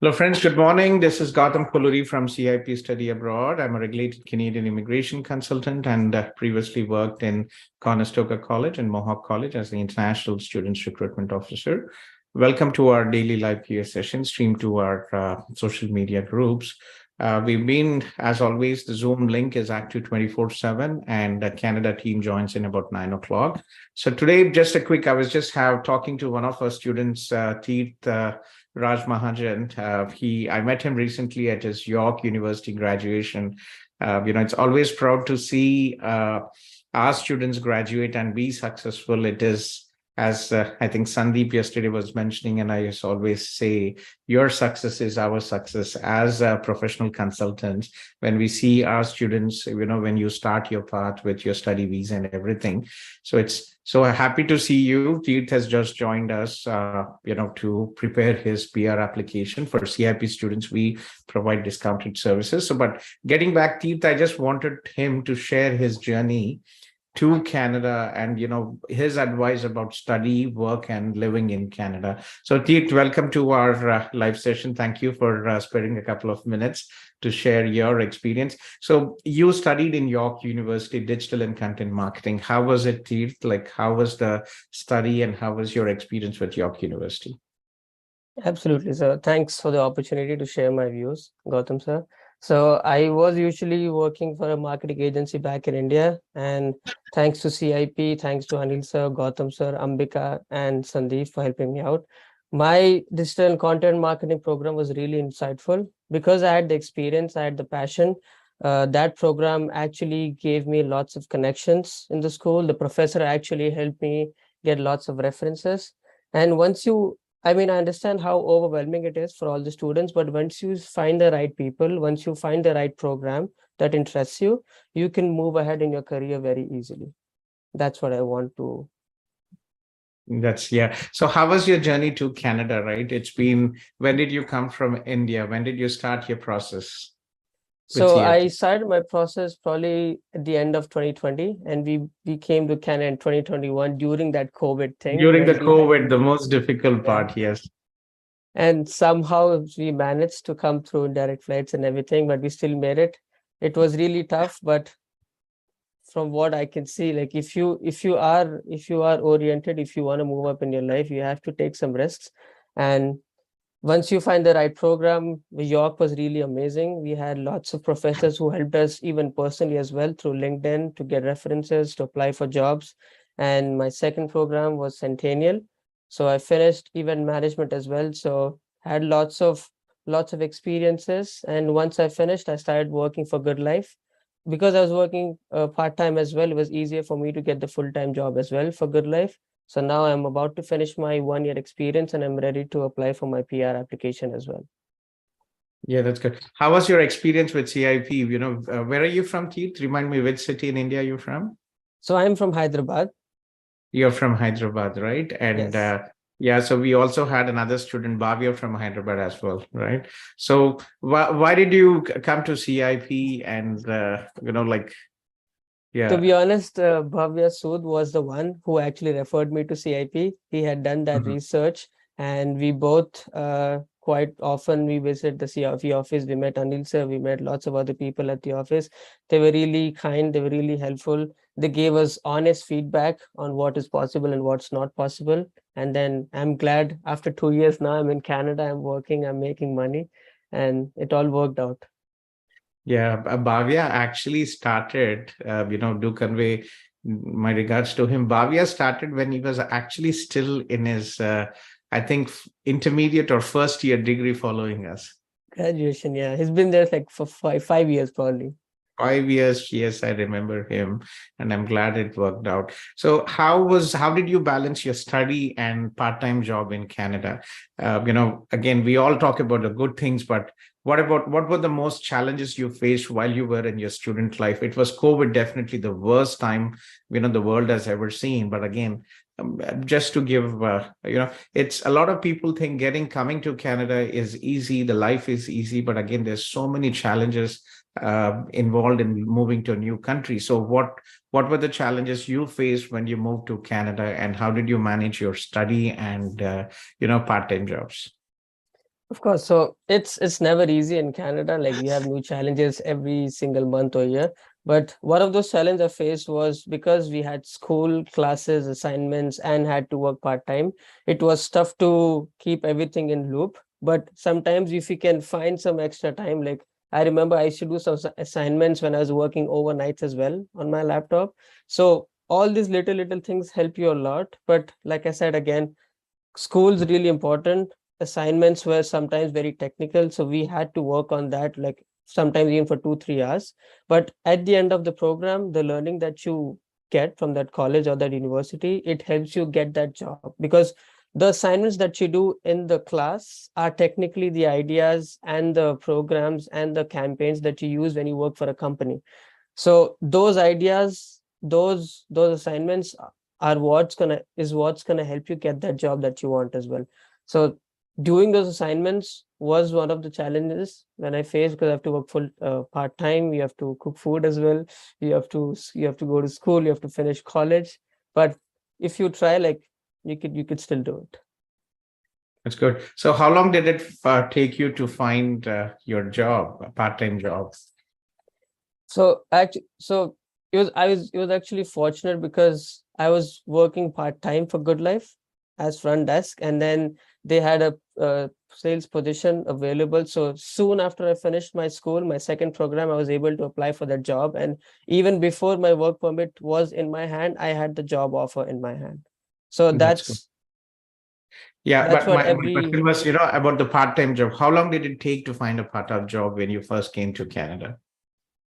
Hello, friends. Good morning. This is Gautham Kolluri from CIP Study Abroad. I'm a regulated Canadian immigration consultant and previously worked in Conestoga College and Mohawk College as the International Students Recruitment Officer. Welcome to our daily live peer session streamed to our social media groups. We've been, as always, the Zoom link is active 24/7 and the Canada team joins in about 9 o'clock. So today, just a quick, I was just talking to one of our students, Teeth, Raj Mahajan. I met him recently at his York University graduation. It's always proud to see our students graduate and be successful. It is, as I think Sandeep yesterday was mentioning, and I just always say, your success is our success as a professional consultants. When we see our students, when you start your path with your study visa and everything. So it's so happy to see you. Teeth has just joined us, to prepare his PR application for CIP students. We provide discounted services. So, but getting back, Teeth, I just wanted him to share his journey to Canada and his advice about study, work, and living in Canada. So, Teeth, welcome to our live session. Thank you for sparing a couple of minutes to share your experience. So, you studied in York University, digital and content marketing. How was it, Teeth? Like, how was the study, and how was your experience with York University? Absolutely, sir. Thanks for the opportunity to share my views, Gautam, sir. So I was usually working for a marketing agency back in India, and thanks to CIP, thanks to Anil sir, Gautam sir, Ambika, and Sandeep for helping me out. My digital and content marketing program was really insightful because I had the experience, I had the passion. That program actually gave me lots of connections in the school. The professor actually helped me get lots of references. And I understand how overwhelming it is for all the students, but once you find the right people, once you find the right program that interests you, you can move ahead in your career very easily. That's what I want to. Yeah. So how was your journey to Canada, right? When did you come from India? When did you start your process with So I CIP? started my process probably at the end of 2020, and we came to Canada in 2021 during that COVID thing During the when we had, COVID, the most difficult yeah. part, yes. And somehow we managed to come through direct flights and everything, but we still made it. It was really tough, but from what I can see, like if you are oriented, if you want to move up in your life, you have to take some risks. And once you find the right program, York was really amazing. We had lots of professors who helped us even personally as well through LinkedIn to get references, to apply for jobs. And my second program was Centennial. So I finished event management as well. So had lots of experiences. And once I finished, I started working for Good Life. Because I was working part-time as well, it was easier for me to get the full-time job as well for Good Life. So now I'm about to finish my 1 year experience and I'm ready to apply for my PR application as well. Yeah, that's good. How was your experience with CIP? Where are you from, Keith? Remind me which city in India you're from? So I'm from Hyderabad. You're from Hyderabad, right? And Yes. yeah, so we also had another student, Bhavya, from Hyderabad as well, right? So why did you come to CIP and, To yeah. be honest, Bhavya Sood was the one who actually referred me to CIP. He had done that Mhm. research, and we both quite often we visit the CIP office. We met Anil sir, we met lots of other people at the office. They were really kind, they were really helpful. They gave us honest feedback on what is possible and what's not possible. And then I'm glad after 2 years now I'm in Canada, I'm working, I'm making money, and it all worked out. Yeah, Bhavya actually started, do convey my regards to him. Bhavya started when he was actually still in his, I think, intermediate or first year degree following us. Graduation, yeah. He's been there like for 5 years probably. 5 years, yes, I remember him, and I'm glad it worked out. So, how did you balance your study and part-time job in Canada? Again, we all talk about the good things, but what were the most challenges you faced while you were in your student life? It was COVID, definitely the worst time the world has ever seen. But again, just to give, it's a lot of people think coming to Canada is easy, the life is easy, but again, there's so many challenges involved in moving to a new country. So what were the challenges you faced when you moved to Canada, and how did you manage your study and part-time jobs? Of course. So it's never easy in Canada. Like we have new challenges every single month or year. But one of those challenges I faced was because we had school classes, assignments, and had to work part-time. It was tough to keep everything in loop. But sometimes if you can find some extra time, like I remember I used to do some assignments when I was working overnights as well on my laptop. So all these little things help you a lot. But like I said again, school's really important. Assignments were sometimes very technical, so we had to work on that, like sometimes even for 2 3 hours. But at the end of the program, the learning that you get from that college or that university, it helps you get that job, because the assignments that you do in the class are technically the ideas and the programs and the campaigns that you use when you work for a company. So those ideas, those assignments are what's gonna help you get that job that you want as well. So doing those assignments was one of the challenges when I faced, because I have to work full part time. You have to cook food as well. You have to go to school. You have to finish college. But if you try, like you could still do it. That's good. So how long did it take you to find your job, a part-time job? So actually, so it was actually fortunate because I was working part-time for Good Life as front desk, and then they had a sales position available. So soon after I finished my school, my second program, I was able to apply for that job. And even before my work permit was in my hand, I had the job offer in my hand. So That's good. Yeah, that's but what my every question was, about the part-time job. How long did it take to find a part-time job when you first came to Canada?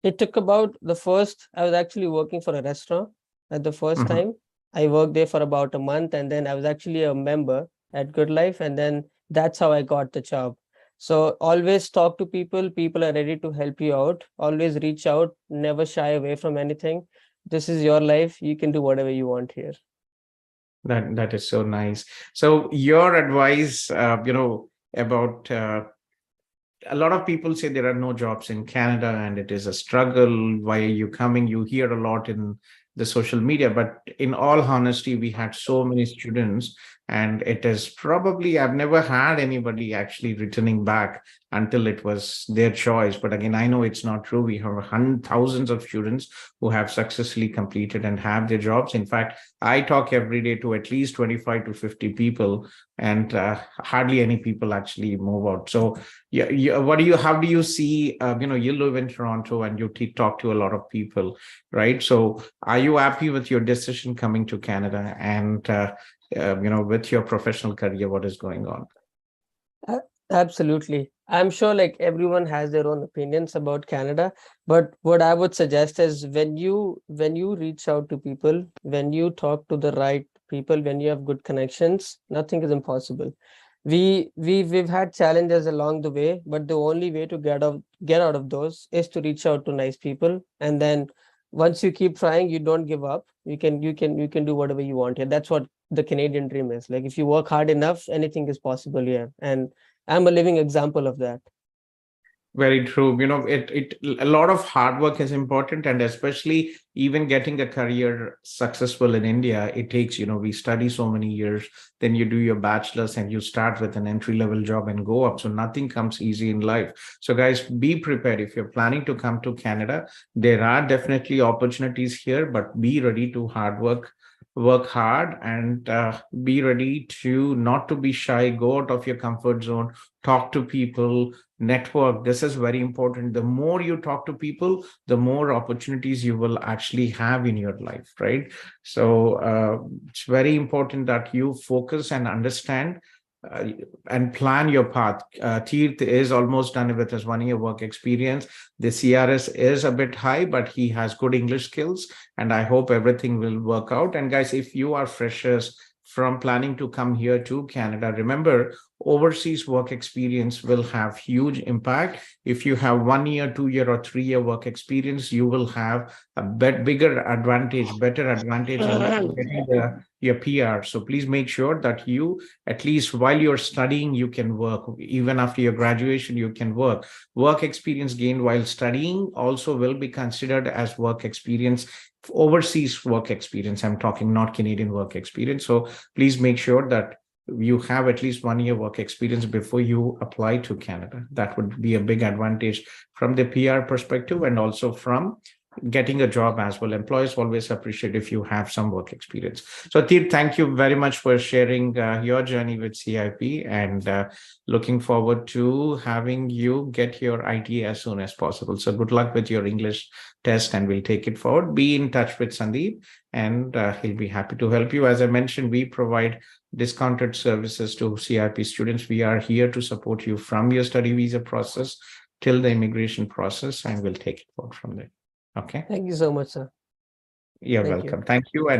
It took about the first, I was actually working for a restaurant at the first Mhm. time. I worked there for about a month, and then I was actually a member at Good Life, and then that's how I got the job. So always talk to people. People are ready to help you out. Always reach out, never shy away from anything. This is your life. You can do whatever you want here. That is so nice. So your advice, about a lot of people say there are no jobs in Canada and it is a struggle. Why are you coming? You hear a lot in the social media, but in all honesty, we had so many students, and it is probably, I've never had anybody actually returning back until it was their choice. But again, I know it's not true. We have thousands of students who have successfully completed and have their jobs. In fact, I talk every day to at least 25 to 50 people, and hardly any people actually move out. So yeah, how do you see, you live in Toronto and you talk to a lot of people, right? So are you happy with your decision coming to Canada, and with your professional career, what is going on? A- Absolutely. I'm sure like everyone has their own opinions about Canada, but what I would suggest is when you reach out to people, when you talk to the right people, when you have good connections, nothing is impossible. We've had challenges along the way, but the only way to get out of those is to reach out to nice people. And then once you keep trying, you don't give up. You can do whatever you want here. That's what the Canadian dream is. Like if you work hard enough, anything is possible here. And I'm a living example of that. Very true. A lot of hard work is important, and especially even getting a career successful in India, it takes, we study so many years, then you do your bachelor's and you start with an entry-level job and go up. So nothing comes easy in life. So guys, be prepared. If you're planning to come to Canada, there are definitely opportunities here, but be ready to work hard, and be ready to not to be shy, go out of your comfort zone, talk to people, network. This is very important. The more you talk to people, the more opportunities you will actually have in your life, right? So it's very important that you focus and understand, uh, and plan your path. Teerth is almost done with his 1 year work experience. The CRS is a bit high, but he has good English skills, and I hope everything will work out. And guys, if you are freshers from planning to come here to Canada, remember, overseas work experience will have huge impact. If you have 1 year, 2 year, or 3 year work experience, you will have a better advantage in getting your PR. So please make sure that you, at least while you're studying, you can work. Even after your graduation, you can work. Work experience gained while studying also will be considered as work experience, overseas work experience. I'm talking not Canadian work experience. So please make sure that you have at least 1 year work experience before you apply to Canada. That would be a big advantage from the PR perspective and also from getting a job as well. Employers always appreciate if you have some work experience. So Tir, thank you very much for sharing your journey with CIP, and looking forward to having you get your IT as soon as possible. So good luck with your English test, and we'll take it forward. Be in touch with Sandeep, and he'll be happy to help you. As I mentioned, we provide discounted services to CIP students. We are here to support you from your study visa process till the immigration process, and we'll take it forward from there. Okay. Thank you so much, sir. You're Thank you. welcome. Thank you. And